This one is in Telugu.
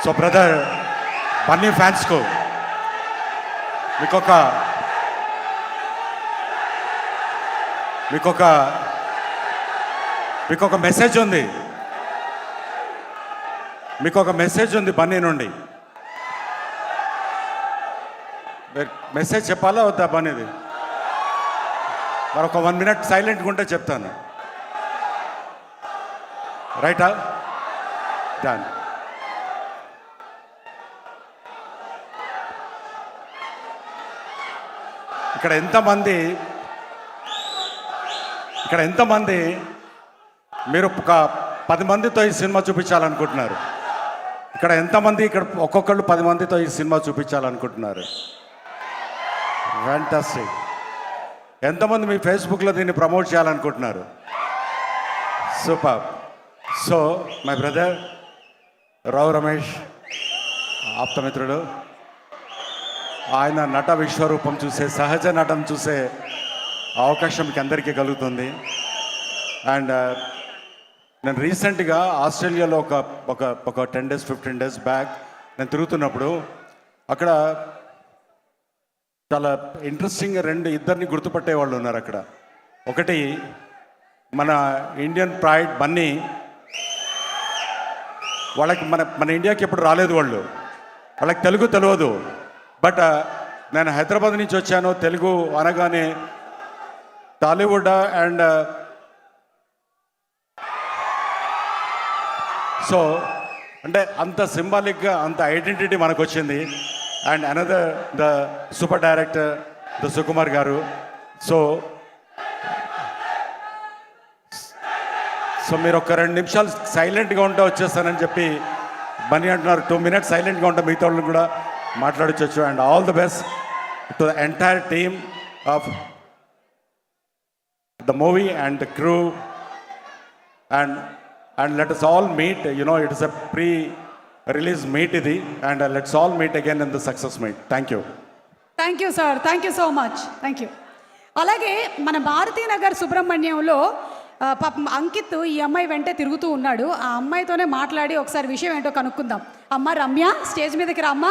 సో బ్రదర్ బన్నీ ఫ్యాన్స్కు మీకొక మెసేజ్ ఉంది. మీకొక మెసేజ్ ఉంది బన్నీ నుండి. మెసేజ్ చెప్పాలా వద్దా బన్నీది? మరొక 1 minute సైలెంట్గా ఉంటే చెప్తాను. రైటా? డన్. ఇక్కడ ఎంతమంది మీరు ఒక 10 మందితో ఈ సినిమా చూపించాలనుకుంటున్నారు? ఇక్కడ ఎంతమంది ఇక్కడ ఒక్కొక్కళ్ళు 10 మందితో ఈ సినిమా చూపించాలనుకుంటున్నారు? ఫ్యాంటాస్టిక్. ఎంతమంది మీ ఫేస్బుక్లో దీన్ని ప్రమోట్ చేయాలనుకుంటున్నారు? Super. So my brother Rao Ramesh ఆప్తమిత్రుడు, ఆయన నట విశ్వరూపం చూసే, సహజ నటన చూసే అవకాశం మీకు అందరికీ కలుగుతుంది. అండ్ నేను రీసెంట్గా ఆస్ట్రేలియాలో ఒక 10 days 15 days బ్యాక్ నేను తిరుగుతున్నప్పుడు అక్కడ చాలా ఇంట్రెస్టింగ్ ఇద్దరిని గుర్తుపట్టే వాళ్ళు ఉన్నారు అక్కడ. ఒకటి మన ఇండియన్ ప్రైడ్ బన్నీ. వాళ్ళకి మన ఇండియాకి ఎప్పుడు రాలేదు, వాళ్ళకి తెలుగు తెలియదు. బట్ నేను హైదరాబాద్ నుంచి వచ్చాను, తెలుగు అనగానే టాలీవుడ్ అండ్ సో అంటే అంత సింబాలిక్గా అంత ఐడెంటిటీ మనకు వచ్చింది. And another the super director the Sukumar గారు. సో మీరు ఒక 2 నిమిషాలు సైలెంట్గా ఉంటే వచ్చేస్తానని చెప్పి బన్నీ అంటున్నారు. 2 minutes సైలెంట్గా ఉంటే మిగతా వాళ్ళు కూడా మాట్లాడచ్చు. And all the best to the entire team of the movie and the crew, and let us all meet. It is a pre-release meet idi, and let's all meet again in the success meet. Thank you sir, thank you so much, thank you. అలాగే మన భారతీనగర్ సుబ్రహ్మణ్యంలో పాపం అంకిత్ ఈ అమ్మాయి వెంటే తిరుగుతూ ఉన్నాడు. ఆ అమ్మాయితోనే మాట్లాడి ఒకసారి విషయం ఏంటో కనుక్కుందాం. అమ్మ రమ్య, స్టేజ్ మీదకి రా అమ్మా.